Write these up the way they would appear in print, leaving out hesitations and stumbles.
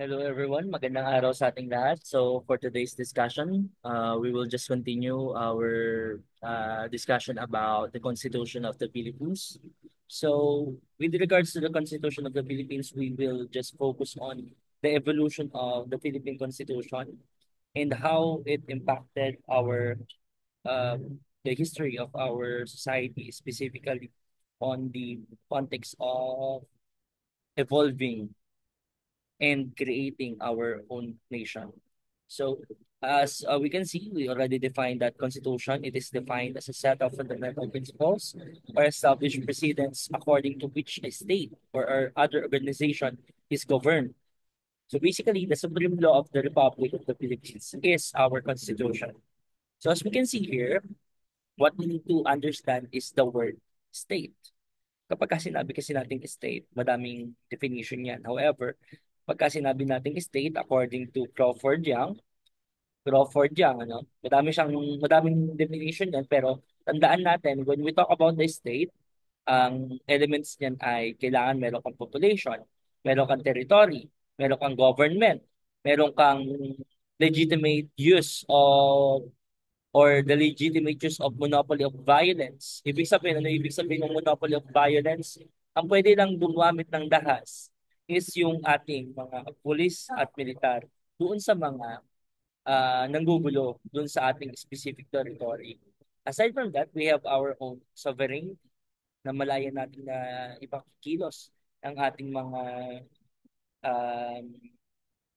Hello everyone, magandang araw sa ating lahat. So for today's discussion, we will just continue our discussion about the Constitution of the Philippines. So with regards to the Constitution of the Philippines, we will just focus on the evolution of the Philippine Constitution and how it impacted uh, the history of our society, specifically on the context of evolving and creating our own nation. So, as we can see, we already defined that constitution. It is defined as a set of fundamental principles or established precedents according to which a state or other organization is governed. So basically, the supreme law of the Republic of the Philippines is our constitution. So as we can see here, what we need to understand is the word state. Kapag sinabi kasi nating state, madaming definition yan. However, pagka sinabi nating state, according to Crawford Young, ano, madaming definition yan, pero tandaan natin, when we talk about the state, ang elements niyan ay kailangan meron kang population, meron kang territory, meron kang government, meron kang legitimate use of or the legitimate use of monopoly of violence. Ibig sabihin, ano ibig sabihin ng monopoly of violence? Ang pwede lang gumamit ng dahas is yung ating mga pulis at militar doon sa mga nanggugulo doon sa ating specific territory. Aside from that, we have our own sovereignty na malaya natin na ipakikilos ng ating mga um,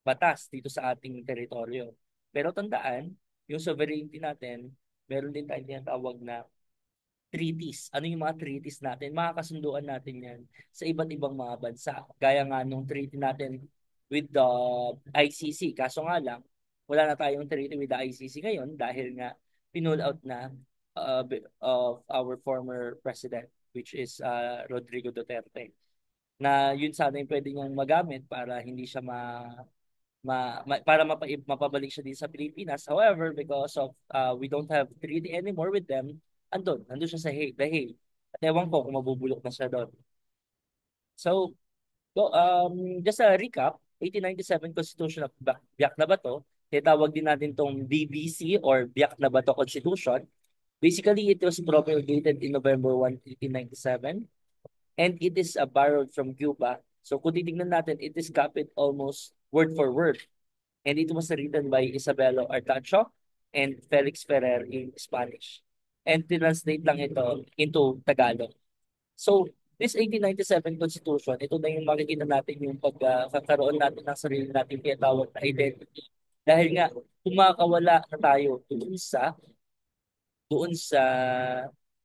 batas dito sa ating teritoryo. Pero tandaan, yung sovereignty natin, meron din tayong tinatawag na treaties. Ano yung mga treaties natin? Makakasunduan natin yan sa iba't ibang mga bansa. Gaya nga nung treaty natin with the ICC. Kaso nga lang, wala na tayong treaty with the ICC ngayon dahil nga pinull out na of our former president, which is Rodrigo Duterte, na yun sana yung pwede niyang magamit para hindi siya para mapabalik siya din sa Pilipinas. However, because of we don't have treaty anymore with them, andun siya sa The Hague. At ewan ko kung mabubulok na siya doon. So, just a recap, 1897 Constitution of Biak na Bato, tinatawag din natin tong BBC or Biak na Bato Constitution. Basically, it was promulgated in November 1, 1897, and it is borrowed from Cuba. So kung titignan natin, it is copied almost word for word. And it was written by Isabelo Artacho and Felix Ferrer in Spanish. And translate lang ito into Tagalog. So, this 1897 Constitution, ito na yung makikita natin yung pagkakaroon natin ng sarili natin tinatawag na identity. Dahil nga, kumakawala na tayo doon sa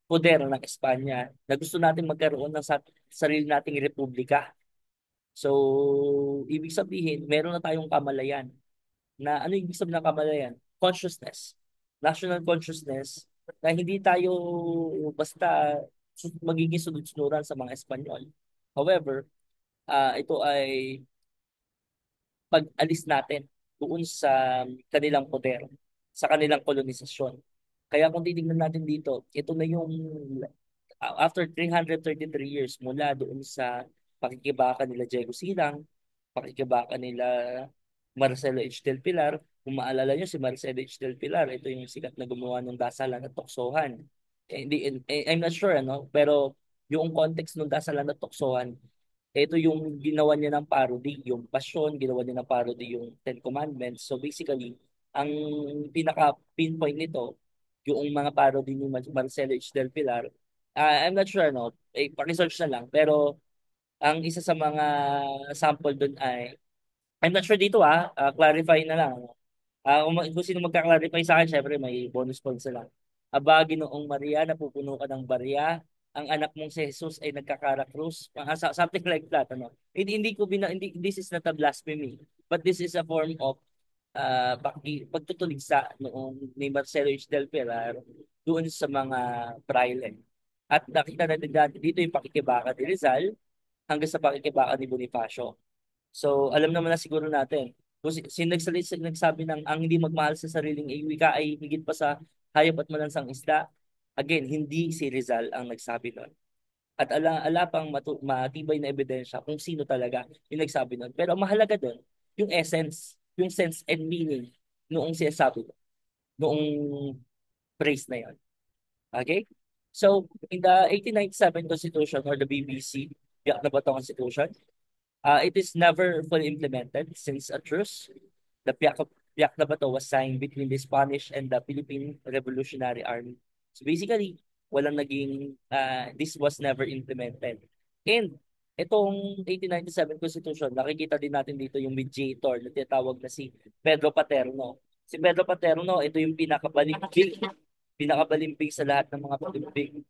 poder ng Espanya na gusto natin magkaroon ng sarili nating republika. So, ibig sabihin, meron na tayong kamalayan. Na ano yung ibig sabihin ng kamalayan? Consciousness. National consciousness na hindi tayo basta magiging sunod-sunuran sa mga Espanyol. However, ito ay pag-alis natin doon sa kanilang poder, sa kanilang kolonisasyon. Kaya kung titingnan natin dito, ito na yung after 333 years mula doon sa pakikibaka nila Diego Silang, pakikibaka nila Marcelo H. Del Pilar. Kung maalala nyo, si Marcelo H. Del Pilar, ito yung sikat na gumawa ng dasalan at tuksohan. I'm not sure, ano, pero yung context ng dasalan at tuksohan, ito yung ginawa niya ng parody, yung Passion, ginawa niya ng parody yung Ten Commandments. So basically, ang pinaka-pinpoint nito, yung mga parody ni Marcelo H. Del Pilar, I'm not sure, no? Pakisearch na lang. Pero ang isa sa mga sample doon ay, I'm not sure dito clarify na lang. Kung sino magka-clarify sa akin, syempre may bonus points na lang. Aba, Ginoong Maria, napupuno ka ng barya, ang anak mong si Jesus ay nagkakarakrus, something like that, ano. Hindi, this is not a blasphemy, but this is a form of pagtutuligsa noong ni Marcelo H. Del Pilar doon sa mga praile. At nakita natin dito yung pakikibaka ni Rizal hanggang sa pakikibaka ni Bonifacio. So, alam naman na siguro natin, kung nagsabi ng ang hindi magmahal sa sariling wika ay higit pa sa hayop at malansang isda, again, hindi si Rizal ang nagsabi nun. At ala pang matibay na ebidensya kung sino talaga yung nagsabi nun. Pero ang mahalaga doon, yung essence, yung sense and meaning noong sinasabi ko, noong phrase na yon. Okay? So, in the 1897 Constitution or the BBC, Biak na Bato Constitution, it is never fully implemented since a truce. The Biak na Bato was signed between the Spanish and the Philippine Revolutionary Army. So basically, this was never implemented. And itong 1897 Constitution, nakikita din natin dito yung mediator na tinatawag na si Pedro Paterno. Si Pedro Paterno, ito yung pinakabalimbing sa lahat ng mga balimbing.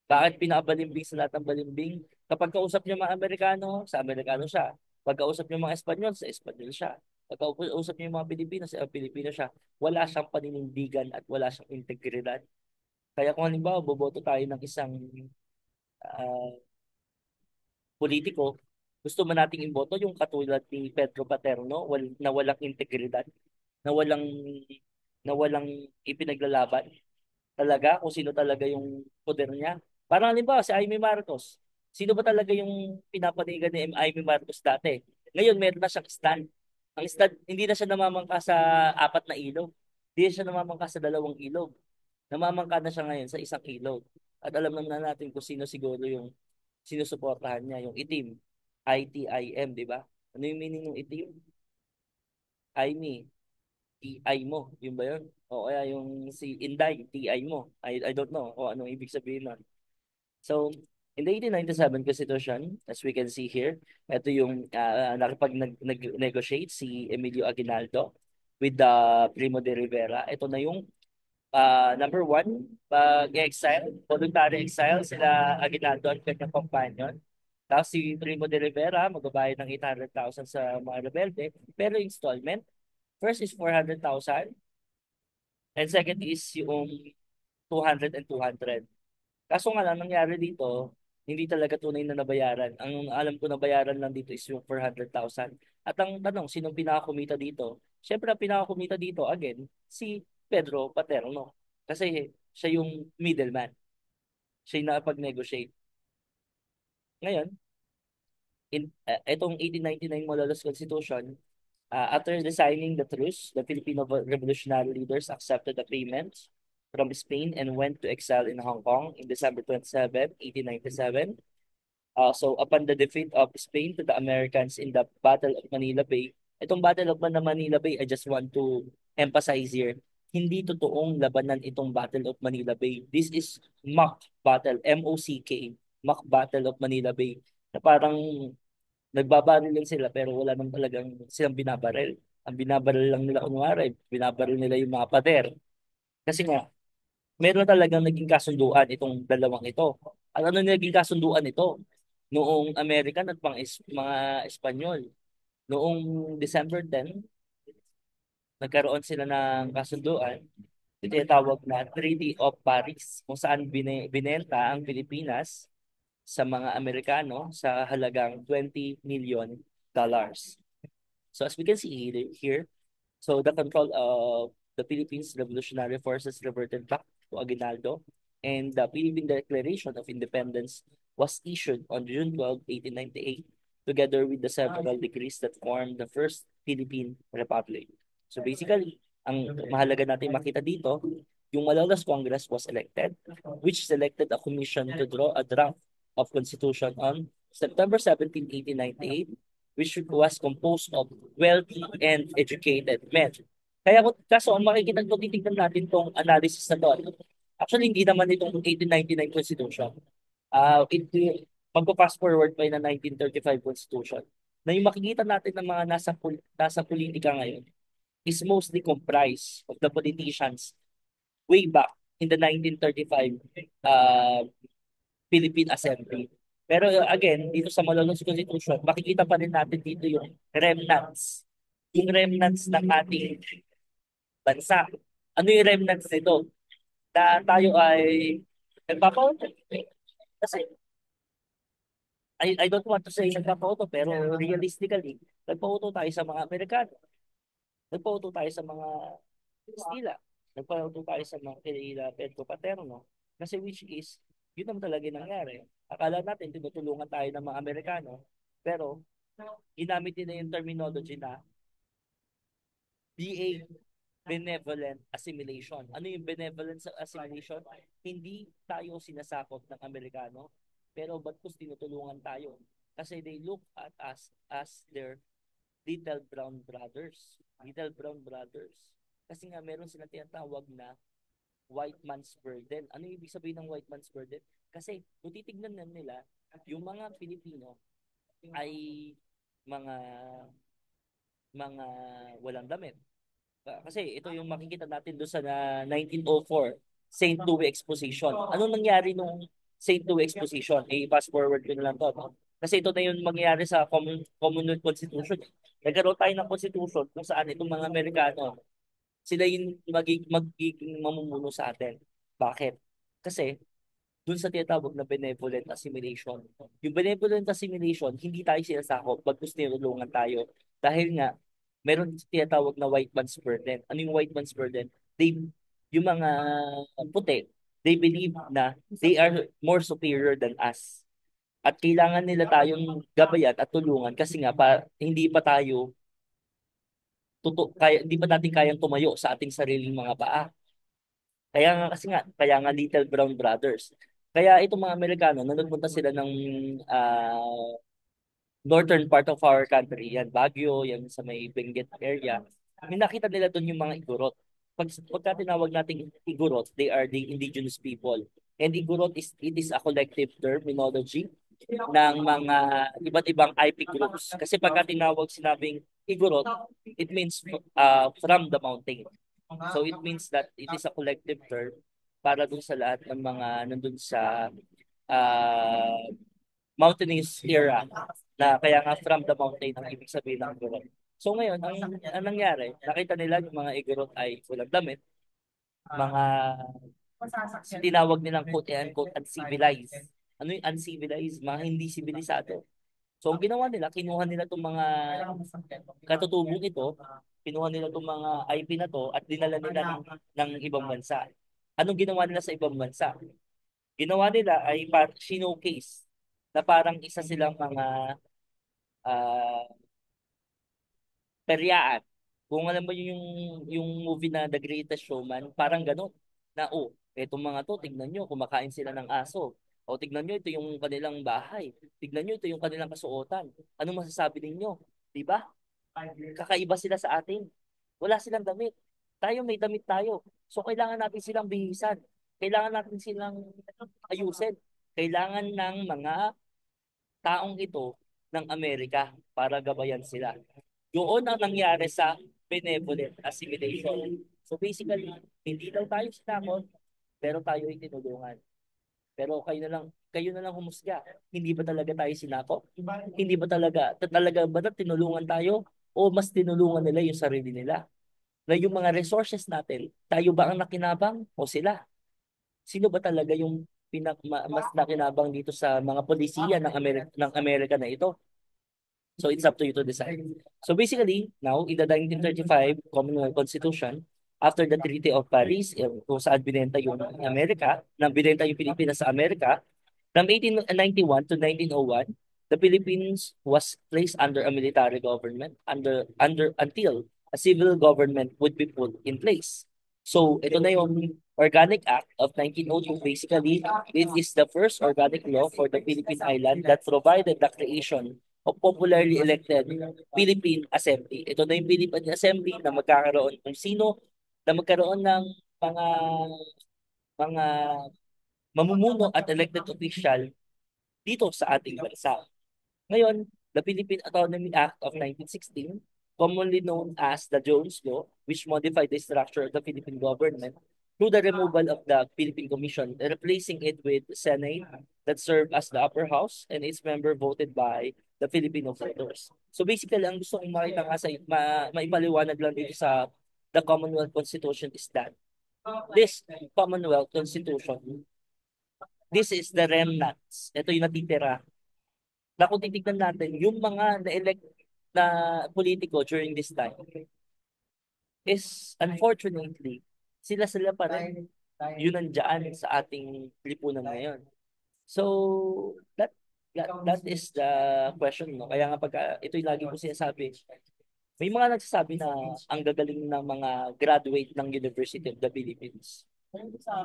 Bakit pinakabalimbing sa lahat ng balimbing? Kapag kausap niyo mga Amerikano, sa Amerikano siya. Pag kausap niyo mga Espanyol, sa Espanyol siya. Pag kausap niyo yung mga Pilipino, sa Pilipino siya. Wala siyang paninindigan at wala siyang integridad. Kaya kung halimbawa, boboto tayo ng isang ah, politiko, gusto mo nating iboto yung katulad ni Pedro Paterno na walang integridad, na walang ipinaglalaban talaga kung sino talaga yung poder niya. Parang halimbawa si Amy Marcos. Sino ba talaga yung pinapanigan ni Amy Marcos dati? Ngayon meron na siyang stand. Ang stand, hindi na siya namamangka sa apat na ilog. Hindi na siya namamangka sa dalawang ilog. Namamangka na siya ngayon sa isang ilog. At alam naman na natin kung sino siguro yung sinusuportahan niya, yung itim. ITIM, di ba? Ano yung meaning ng itim? Amy. TI mo, yun ba yun? O kaya yung si Inday, TI mo. I don't know o anong ibig sabihin nun. So, in the 1897 Constitution, as we can see here, ito yung nakipag-negotiate si Emilio Aguinaldo with the Primo de Rivera. Ito na yung number one, pag-exile, voluntary exile sila Aguinaldo at kanyang companion. Tapos si Primo de Rivera, magbabayad ng 800,000 sa mga rebelde, pero installment. First is 400,000, and second is yung 200 and 200. Kaso nga lang, nangyari dito, hindi talaga tunay na nabayaran. Ang alam ko nabayaran lang dito is yung 400,000. At ang tanong, sinong pinakakumita dito? Siyempre, ang pinakakumita dito, again, si Pedro Paterno. Kasi siya yung middleman. Siya yung nakapag-negotiate. Ngayon, itong 1899 Malolos Constitution, after designing the truce, the Filipino revolutionary leaders accepted the payment from Spain and went to exile in Hong Kong in December 27, 1897. So upon the defeat of Spain to the Americans in the Battle of Manila Bay, itong Battle of Manila Bay, I just want to emphasize here, hindi totoong labanan itong Battle of Manila Bay. This is mock battle, MOCK, mock Battle of Manila Bay, na parang nagbabaril lang sila pero wala nang talagang silang binabaril. Ang binabaril lang nila kunwari, binabaril nila yung mga pader. Kasi nga, meron talagang naging kasunduan itong dalawang ito. At ano naging kasunduan ito? Noong American at mga Espanyol. Noong December 10, nagkaroon sila ng kasunduan. Ito yung tawag na Treaty of Paris, kung saan binenta ang Pilipinas sa mga Amerikano sa halagang $20 million. So as we can see here, so the control of the Philippines Revolutionary Forces reverted back to Aguinaldo, and the Philippine Declaration of Independence was issued on June 12, 1898, together with the several decrees that formed the first Philippine Republic. So basically, ang mahalaga natin makita dito, yung Malolos Congress was elected, which selected a commission to draw a draft of Constitution on September 17, 1898, which was composed of wealthy and educated men. Kaso ang makikita ko, titignan natin tong analysis na to. Actually, hindi naman itong 1899 Constitution. Magpo-fast forward pa yun na 1935 Constitution. Na yung makikita natin ng mga nasa politika ngayon is mostly comprised of the politicians way back in the 1935 Philippine Assembly. Pero again, dito sa Malolos Constitution, makikita pa rin natin dito yung remnants. Yung remnants ng ating bansa. Ano yung remnants nito? Na tayo ay nagpapauto. Kasi I don't want to say nagpapauto, pero realistically, nagpauto tayo sa mga Amerikano. Nagpauto tayo sa mga Kastila. Nagpauto tayo sa mga kila Pedro Paterno. Kasi which is, yun naman talaga yung nangyari. Akala natin tinutulungan tayo ng mga Amerikano, pero ginamit nila yung terminology na BA, benevolent assimilation. Ano yung benevolent assimilation? Hindi tayo sinasakop ng Amerikano, pero bagkus tinutulungan tayo. Kasi they look at us as their little brown brothers. Little brown brothers. Kasi nga meron silang tinatawag na white man's burden. Ano yung ibig sabihin ng white man's burden? Kasi kung titignan na nila, yung mga Pilipino ay mga mga walang damit. Kasi ito yung makikita natin doon sa 1904 St. Louis Exposition. Anong nangyari nung St. Louis Exposition? Fast forward ko na lang to. No? Kasi ito na yung mangyayari sa Commonwealth Constitution. Nagkaroon tayo ng Constitution kung saan itong mga Amerikano, sila yung magiging mamumuno sa atin. Bakit? Kasi dun sa tinatawag na benevolent assimilation. Yung benevolent assimilation, hindi tayo sinasakop, bagkus nilulungan tayo. Dahil nga, meron tinatawag na white man's burden. Ano yung white man's burden? Yung mga puti, they believe na they are more superior than us. At kailangan nila tayong gabayan at tulungan kasi nga hindi pa tayo hindi pa natin kayang tumayo sa ating sariling mga paa. Kaya nga kasi nga, kaya nga Little Brown Brothers. Kaya itong mga Amerikano, nung nagpunta sila ng northern part of our country, yan Baguio, yan sa may Benguet area, may nakita nila doon yung mga Igorot. Pagka tinawag nating Igorot, they are the indigenous people. And Igorot it is a collective terminology ng mga iba't ibang IP groups. Kasi pagka tinawag sinabing Igorot, it means from the mountain. So it means that it is a collective term para dun sa lahat ng mga nandun sa uh, mountainous era na kaya nga from the mountain ang ibig sabihin ng Igorot. So ngayon, ang nangyari, nakita nila yung mga Igorot ay walang damit, mga tinawag nilang quote-unquote uncivilized. Ano yung uncivilized? Mga hindi sibilisado. So ang ginawa nila, kinuha nila itong mga katutubong ito, kinuha nila itong mga IP na to at dinala nila ng ibang bansa. Anong ginawa nila sa ibang bansa? Ginawa nila ay showcase na parang isa silang mga ah, peryaan. Kung alam mo yung movie na The Greatest Showman, parang ganun. Na etong mga to, tignan nyo, kumakain sila ng aso. O tignan nyo, ito yung kanilang bahay. Tignan nyo, ito yung kanilang kasuotan. Anong masasabi ninyo? Di ba? Kakaiba sila sa atin. Wala silang damit. Tayo may damit tayo. So kailangan natin silang bihisan. Kailangan natin silang ayusin. Kailangan ng mga taong ito ng Amerika para gabayan sila. Doon ang nangyari sa benevolent assimilation. So basically, hindi daw tayo sinakot, pero tayo ay tinulungan. Pero kayo na lang humusga. Hindi ba talaga tayo sinakop? Hindi ba talaga ba na tinulungan tayo? O mas tinulungan nila yung sarili nila? Na yung mga resources natin, tayo ba ang nakinabang o sila? Sino ba talaga yung mas nakinabang dito sa mga polisiya ng Amerika na ito? So it's up to you to decide. So basically, now, in the 1935 Commonwealth Constitution, after the Treaty of Paris, kung saan binenta yung Amerika, nang binenta yung Pilipinas sa Amerika, from 1891 to 1901, the Philippines was placed under a military government until a civil government would be put in place. So ito na yung Organic Act of 1902. Basically, it is the first organic law for the Philippine Island that provided the creation of popularly elected Philippine Assembly. Ito na yung Philippine Assembly na magkakaroon kung sino na magkaroon ng mga mga mamumuno at elected official dito sa ating bansa. Ngayon, the Philippine Autonomy Act of 1916, commonly known as the Jones Law, which modified the structure of the Philippine government through the removal of the Philippine Commission, replacing it with the Senate that served as the upper house and its member voted by the Filipino voters. So basically, ang gusto kong makita nga maipaliwanag lang dito sa the Commonwealth Constitution is that this Commonwealth Constitution, this is the remnants. Ito yung natitira na kung titignan natin, yung mga na-elect na politiko during this time is unfortunately, sila pa rin yun nandiyan sa ating lipunan ngayon. So, that is the question, no? Kaya nga pag ito yung lagi ko sinasabi, May mga nagsasabi na ang gagaling ng mga graduate ng University of the Philippines.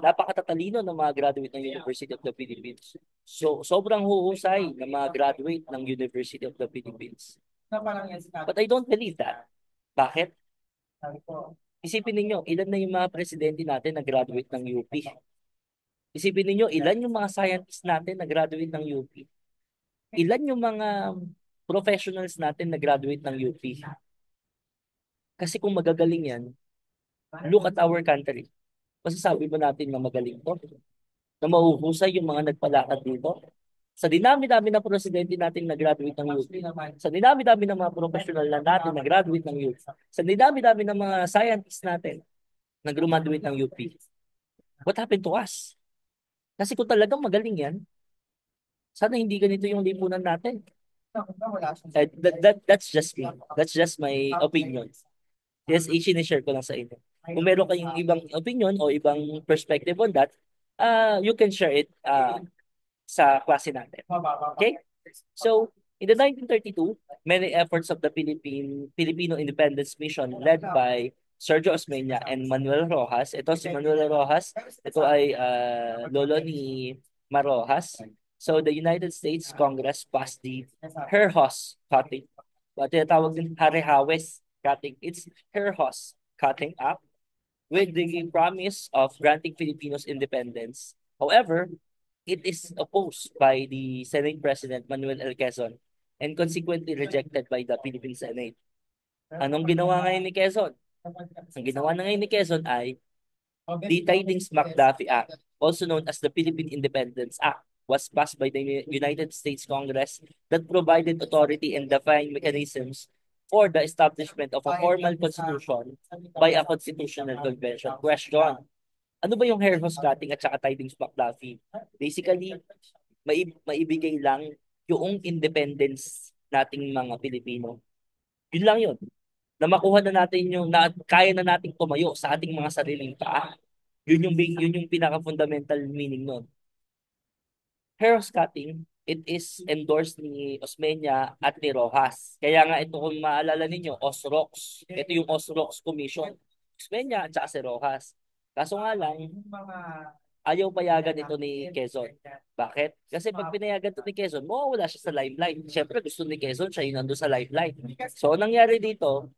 Napakatatalino ng mga graduate ng University of the Philippines. So, sobrang huhusay ng mga graduate ng University of the Philippines. But I don't believe that. Bakit? Isipin ninyo, ilan na yung mga presidente natin na graduate ng UP? Isipin ninyo, ilan yung mga scientists natin na graduate ng UP? Ilan yung mga professionals natin na graduate ng UP? Kasi kung magagaling yan, look at our country. Masasabi mo natin na magaling to, na mahuhusay yung mga nagpalakad dito. Sa dinami-dami ng presidente natin na graduate ng UP, sa dinami-dami ng mga professional na natin na graduate ng UP, sa dinami-dami ng mga scientists natin na graduate ng UP, what happened to us? Kasi kung talagang magaling yan, sana hindi ganito yung lipunan natin. That's just me. That's just my opinion. Yes, i-share ko lang sa inyo. Kung meron kayong ibang opinion o ibang perspective on that, you can share it sa klase natin. Okay? So, in the 1932, many efforts of the Filipino Independence Mission led by Sergio Osmeña and Manuel Rojas. Ito si Manuel Rojas. Ito ay lolo ni Marojas. So, the United States Congress passed the Herhos Cutting. Tinatawag din Harehawes Cutting. It's Herhos Cutting Act with the promise of granting Filipinos independence. However, it is opposed by the Senate President Manuel L. Quezon and consequently rejected by the Philippine Senate. Anong ginawa ngayon ni Quezon? Ang ginawa na ngayon ni Quezon ay the Tidings-McDuffie Act, also known as the Philippine Independence Act, was passed by the United States Congress that provided authority and defined mechanisms for the establishment of a formal constitution by a constitutional convention. Question: ano ba yung hair hose cutting at saka tidings McDuffie? Basically, maibigay lang yung independence nating mga Pilipino. Yun lang yun. Na makuha na natin yung na kaya na nating tumayo sa ating mga sariling paa. Yun yung pinaka-fundamental meaning nun. Hair hose cutting, it is endorsed ni Osmeña at ni Rojas. Kaya nga ito kung maalala ninyo, OSROX. Ito yung OSROX Commission. Osmeña at saka si Rojas. Kaso nga lang, ayaw payagan ito ni Quezon. Bakit? Kasi pag pinayagan ito ni Quezon, mawawala siya sa limelight. Siyempre, gusto ni Quezon siya yung nandun sa limelight. So, anong nangyari dito,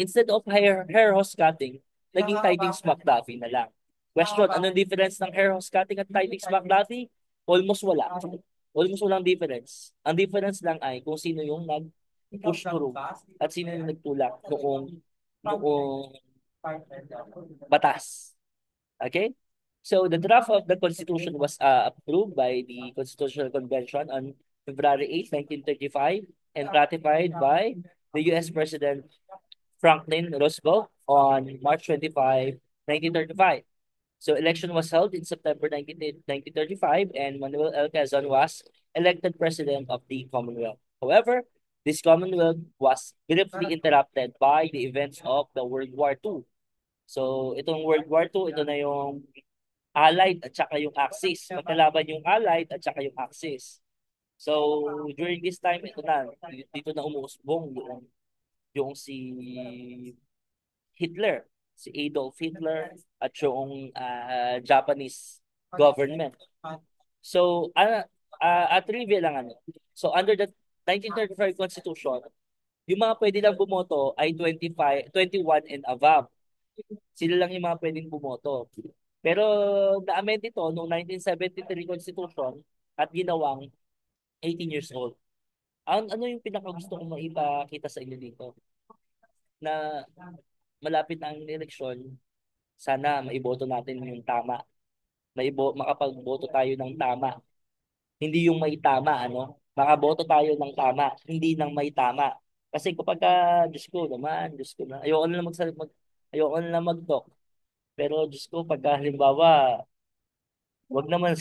instead of hair hose cutting, naging tidings McDuffie na lang. Question, anong difference ng hair hose cutting at tidings McDuffie? Almost wala. Almost walang difference. Ang difference lang ay kung sino yung nag-push through at sino yung nagtulak noong batas. Okay? So the draft of the Constitution was approved by the Constitutional Convention on February 8, 1935 and ratified by the U.S. President Franklin Roosevelt on March 25, 1935. So election was held in September 1935 and Manuel L. Quezon was elected President of the Commonwealth. However, this Commonwealth was briefly interrupted by the events of the World War II. So itong World War II, ito na yung Allied at saka yung Axis. Magkalaban yung Allied at saka yung Axis. So, during this time, ito na, dito na umuusbong yung si Hitler, si Adolf Hitler, at yung Japanese government. So, trivia lang ano. So, under the 1935 Constitution, yung mga pwede lang bumoto ay 25, 21 and above. Sila lang yung mga pwedeng bumoto. Pero na-amend ito noong 1973 Constitution at ginawang 18 years old. Ano yung pinakagusto kong maipakita sa inyo dito? Na malapit na ang eleksyon, sana maiboto natin yung tama. Makapagboto tayo ng tama. Hindi yung may tama, ano? Makaboto tayo ng tama, hindi ng may tama. Kasi kapag, Diyos ko na, ayoko na lang mag-talk. Pero Diyos ko, pagka halimbawa, wag naman,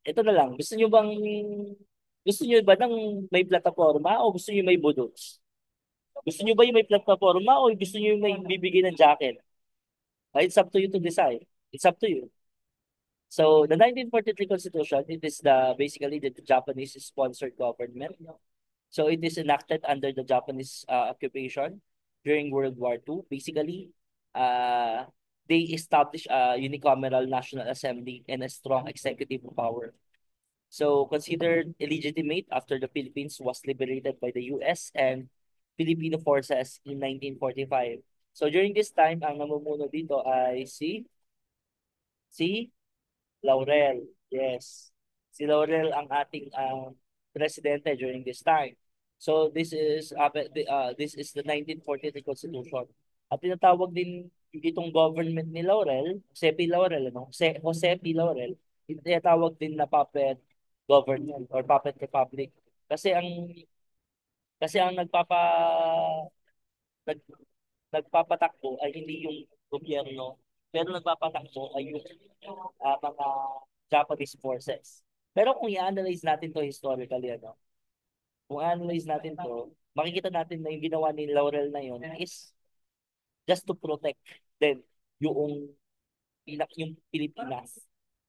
ito na lang, gusto niyo ba ng may plataforma o gusto niyo may budots? Gusto niyo ba yung may plataforma o gusto niyo yung may bibigay ng jacket? It's up to you to decide. It's up to you. So, the 1943 Constitution, it is basically the Japanese-sponsored government. So it is enacted under the Japanese occupation during World War II. Basically, uh, they established a unicameral National Assembly and a strong executive power. So considered illegitimate after the Philippines was liberated by the US and Filipino forces in 1945. So during this time, ang namumuno dito ay si Laurel. Yes. Si Laurel ang ating presidente during this time. So this is the 1943 Constitution. At tinatawag din itong government ni Laurel, Jose P. Laurel, ano? Jose P. Laurel, tinatawag din na puppet government or puppet republic. Kasi ang nag, nagpapatakbo ay hindi yung gobyerno, pero nagpapatakbo ay yung mga Japanese forces. Pero kung i-analyze natin to historically, ano, kung i-analyze natin to, makikita natin na yung ginawa ni Laurel na yun is just to protect then yung yung Pilipinas.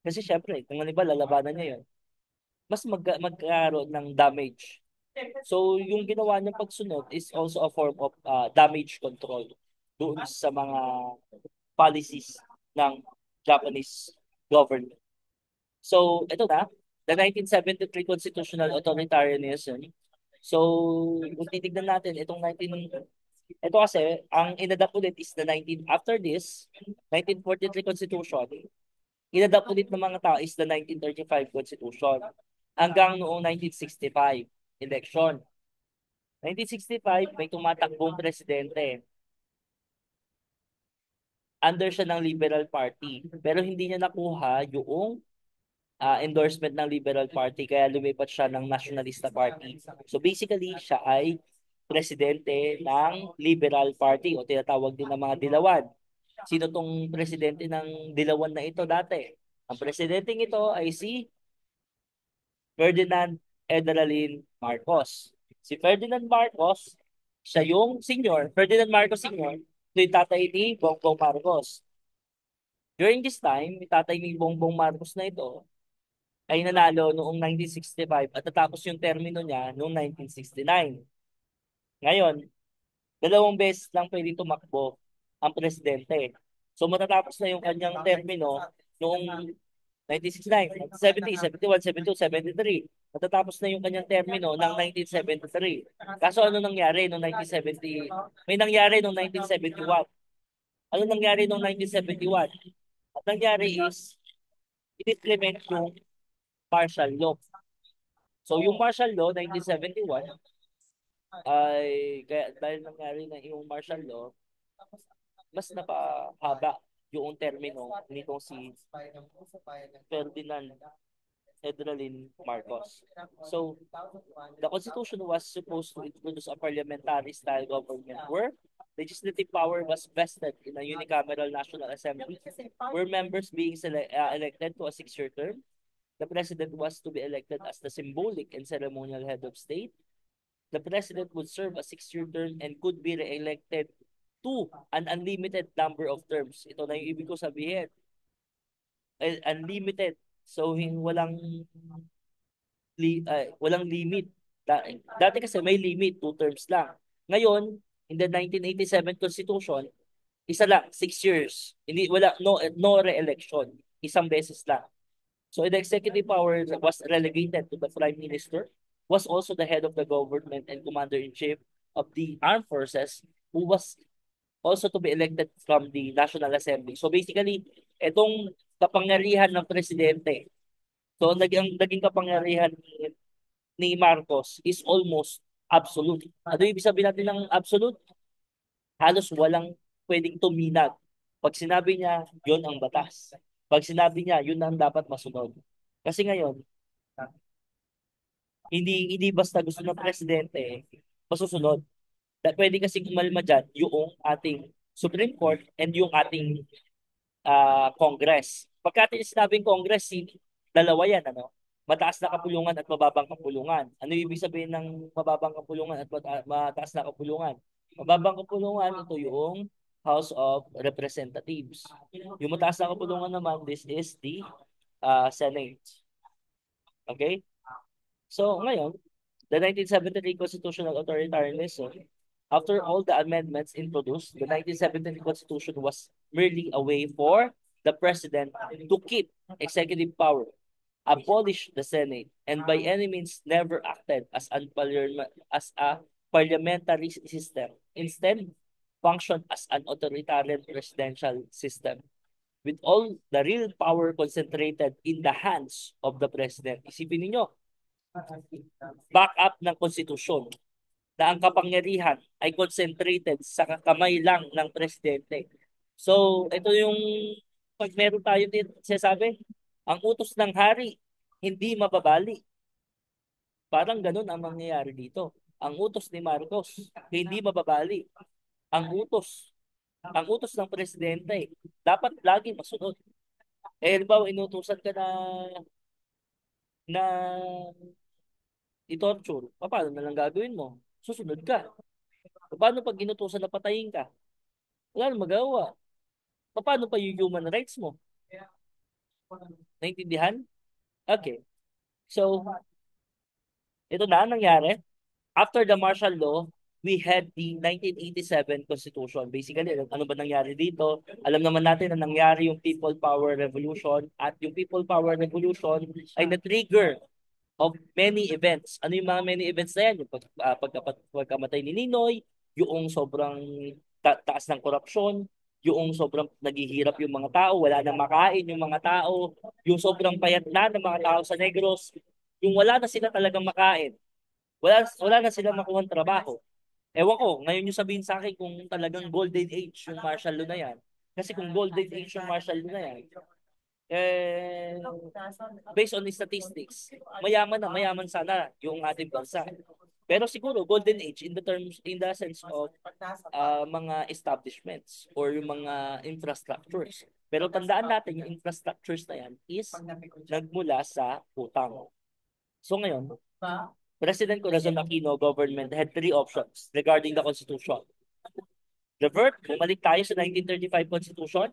Kasi syempre, kung ano ba lalabanan niya yun, mas magkaroon ng damage. So, yung ginawa niyang pagsunod is also a form of damage control doon sa mga policies ng Japanese government. So, ito na, the 1973 Constitutional Authoritarianism. So, kung titignan natin, ito kasi, ang inadapt ulit is after this, 1943 Constitution, inadapt ulit ng mga tao is the 1935 Constitution hanggang noong 1965 election. 1965, may tumatakbong presidente. Under siya ng Liberal Party. Pero hindi niya nakuha yung endorsement ng Liberal Party kaya lumipat siya ng Nationalista Party. So basically, siya ay presidente ng Liberal Party o tinatawag din ng mga dilawan. Sino tong presidente ng dilawan na ito dati? Ang presidenteng ito ay si Ferdinand Edralin Marcos. Si Ferdinand Marcos, siya yung senior. Ferdinand Marcos Senior, ito yung tatay ni Bongbong Marcos. During this time, yung tatay ni Bongbong Marcos na ito ay nanalo noong 1965 at natapos yung termino niya noong 1969. Ngayon, dalawang beses lang pwede tumakbo ang presidente. So matatapos na yung kanyang termino noong 1969, 70, 71, 72, 73. Matatapos na yung kanyang termino ng 1973. Kaso ano nangyari noong 1970? May nangyari noong 1971. Ano nangyari noong 1971? At nangyari is, in-implement yung martial law. So yung martial law, 1971, ay kaya dahil nangyari na yung martial law, mas napahaba yung termino nitong si Ferdinand Edralin Marcos. So, the Constitution was supposed to introduce a parliamentary style government where legislative power was vested in a unicameral National Assembly, where members being elected to a 6-year term. The president was to be elected as the symbolic and ceremonial head of state. The president would serve a 6-year term and could be re-elected to an unlimited number of terms. Ito na yung ibig ko sabihin. Unlimited. So, walang limit. Dati kasi may limit, 2 terms lang. Ngayon, in the 1987 Constitution, isa lang, 6 years. Hindi, wala, no re-election. Isang beses lang. So the executive power was relegated to the Prime Minister, was also the head of the government and commander-in-chief of the armed forces, who was also to be elected from the National Assembly. So basically, itong kapangyarihan ng presidente, so naging kapangyarihan ni Marcos is almost absolute. Ano ibig sabihin natin ng absolute? Halos walang pwedeng tuminag. Pag sinabi niya, yon ang batas. Pag sinabi niya, yun ang dapat masunod. Kasi ngayon, hindi basta gusto ng presidente, masusunod. Pwede kasi kumalma dyan yung ating Supreme Court and yung ating Congress. Pagka sinabing Congress, dalawa yan, ano? Mataas na kapulungan at mababang kapulungan. Ano ibig sabihin ng mababang kapulungan at mataas na kapulungan? Mababang kapulungan, ito yung House of Representatives. Yung mataas na kapulungan naman, this is the Senate. Okay? So, ngayon, The 1973 constitutional authoritarianism, after all the amendments introduced, the 1973 constitution was merely a way for the president to keep executive power, abolish the Senate, and by any means never acted as a parliamentary system. Instead, functioned as an authoritarian presidential system with all the real power concentrated in the hands of the president. Isipin niyo, back up ng konstitusyon na ang kapangyarihan ay concentrated sa kamay lang ng presidente. So, ito yung pag meron tayo din sinasabi, ang utos ng hari hindi mababali. Parang ganun ang mangyayari dito. Ang utos ni Marcos hindi mababali. Ang utos, ang utos ng presidente dapat lagi masunod. Eh, halimbawa, inutusan ka na i-torture, paano na lang gagawin mo? Susunod ka. Paano pag inutusan na patayin ka? Wala nang magawa. Paano pa yung human rights mo? Naintindihan? Okay. So, ito na ang nangyari. After the martial law, we had the 1987 Constitution. Basically, ano ba nangyari dito? Alam naman natin na nangyari yung People Power Revolution at yung People Power Revolution ay na-trigger of many events. Ano yung mga many events na yan? Yung pagkamatay ni Ninoy, yung sobrang taas ng korupsyon, yung sobrang naghihirap yung mga tao, wala nang makain yung mga tao, yung sobrang payat na ng mga tao sa Negros, yung wala na sila talagang makain. Wala na sila makuha trabaho. Ewan ko, ngayon yung sabihin sa akin kung talagang golden age yung martial law na yan. Kasi kung golden age yung martial law na yan, eh, based on the statistics, mayaman sana yung ating bansa. Pero siguro golden age in the sense of mga establishments or yung mga infrastructures. Pero tandaan natin yung infrastructures na yan is nagmula sa utang. So ngayon, President Corazon Aquino government had three options regarding the Constitution. Revert, bumalik tayo sa 1935 Constitution,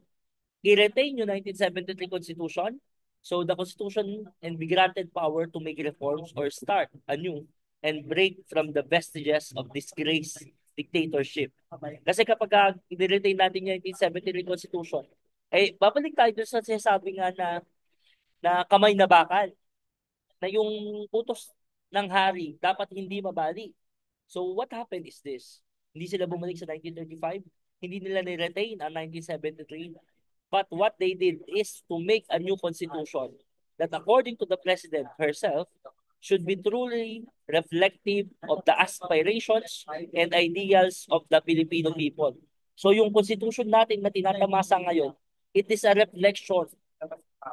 i-retain yung 1973 Constitution. So the Constitution and be granted power to make reforms or start anew and break from the vestiges of disgrace dictatorship. Kasi kapag i-retain natin yung 1973 Constitution, eh babalik tayo dun sa sinasabi nga na kamay na bakal, na yung utos ng hari dapat hindi mabali. So what happened is this. Hindi sila bumalik sa 1935, hindi nila ni-retain ang 1973. But what they did is to make a new constitution that according to the president herself should be truly reflective of the aspirations and ideals of the Filipino people. So yung constitution natin na tinatamasa ngayon, it is a reflection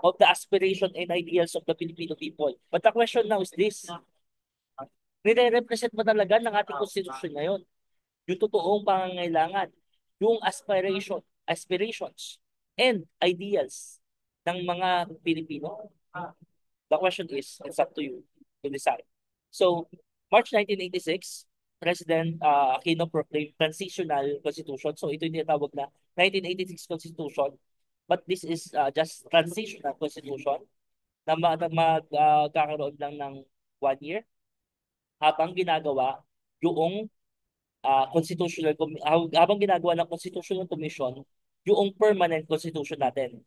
of the aspiration and ideals of the Filipino people. But the question now is this, nire-represent ba talaga ng ating constitution ngayon yung totoong pangangailangan, yung aspirations, and ideals ng mga Pilipino? The question is, it's up to you to decide. So, March 1986, President Aquino proclaimed transitional constitution. So, ito yung tinatawag na 1986 Constitution. But this is just transitional constitution na magkakaroon lang ng 1 year habang ginagawa yung habang ginagawa ng Constitutional Commission yung permanent constitution natin.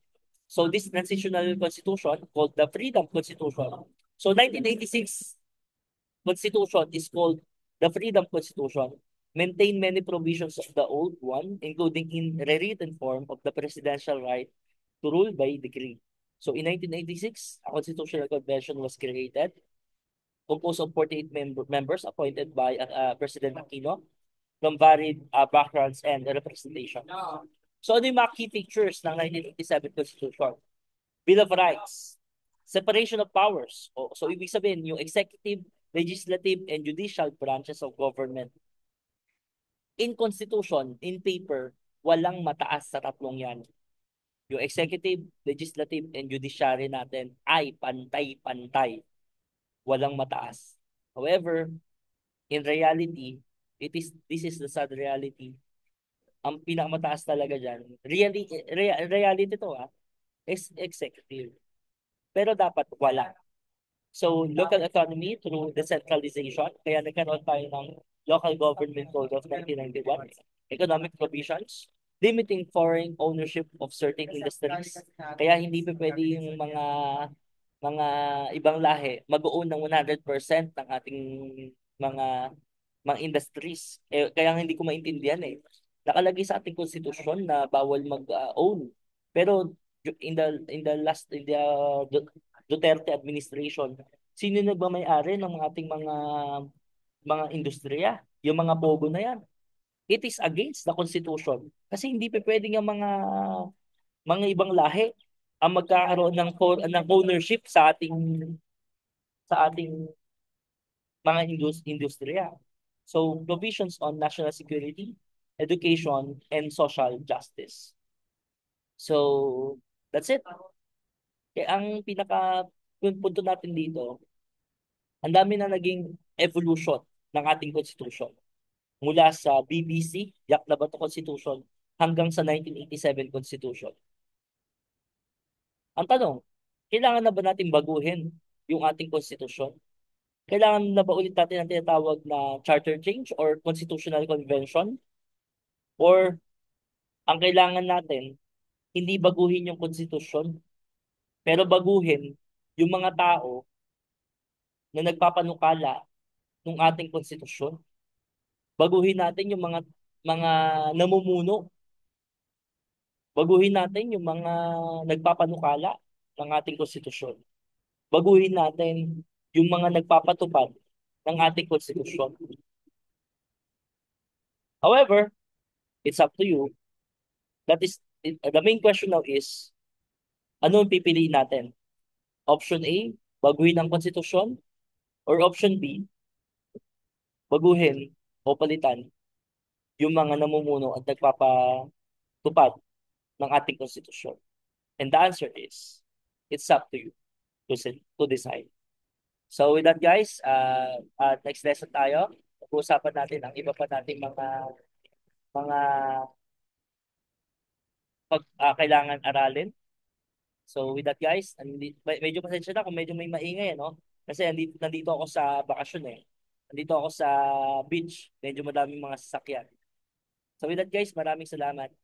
So this transitional constitution called the Freedom Constitution. So 1986 Constitution is called the Freedom Constitution. Maintain many provisions of the old one, including in rewritten form of the presidential right to rule by decree. So in 1986, a constitutional convention was created, composed of 48 members appointed by President Aquino from varied backgrounds and representation. So ano yung mga key features ng 1987 Constitution? Bill of Rights, separation of powers. So ibig sabihin, yung executive, legislative, and judicial branches of government. In Constitution, in paper, walang mataas sa tatlong yan. Yung executive, legislative, and judiciary natin ay pantay-pantay. Walang mataas. However, in reality, this is the sad reality. Ang pinakamataas talaga dyan, reality to is executive. Pero dapat wala. So, local economy through decentralization. Kaya nagkaroon tayo ng Local Government Code of 1991. Economic provisions, limiting foreign ownership of certain industries. Kaya hindi pa pwede yung mga ibang lahi mag-own ng 100% ng ating mga mga industries. Kaya hindi ko maintindihan eh. Nakalagay sa ating konstitusyon na bawal mag-own. Pero in the Duterte administration, sino na ba may-ari ng ating mga industriya? Yung mga pogo na yan. It is against the Constitution. Kasi hindi pa pwedeng yung mga ibang lahi ang magkakaroon ng ownership sa ating mga industriya. So, provisions on national security, education, and social justice. So, that's it. Kaya ang punto natin dito, ang dami na naging evolution ng ating constitution. Mula sa BBC, Yak na Bato Constitution, hanggang sa 1987 Constitution. Ang tanong, kailangan na ba natin baguhin yung ating constitution? Kailangan na ba ulit natin ang tinatawag na charter change or constitutional convention? Or ang kailangan natin, hindi baguhin yung konstitusyon, pero baguhin yung mga tao na nagpapanukala ng ating konstitusyon. Baguhin natin yung mga namumuno. Baguhin natin yung mga nagpapanukala ng ating konstitusyon. Baguhin natin yung mga nagpapatupad ng ating konstitusyon. However, it's up to you. The main question now is, ano ang pipiliin natin? Option A, baguhin ang konstitusyon, or option B, baguhin o palitan yung mga namumuno at nagpapatupad ng ating konstitusyon. And the answer is, it's up to you to decide. So with that guys, next lesson tayo. Pag-uusapan natin ang iba pa nating mga kailangan aralin. So with that guys, medyo pasensya na kung medyo may maingay, no? Kasi nandito ako sa bakasyon eh. Nandito ako sa beach. Medyo madaming mga sasakyan. So with that guys, maraming salamat.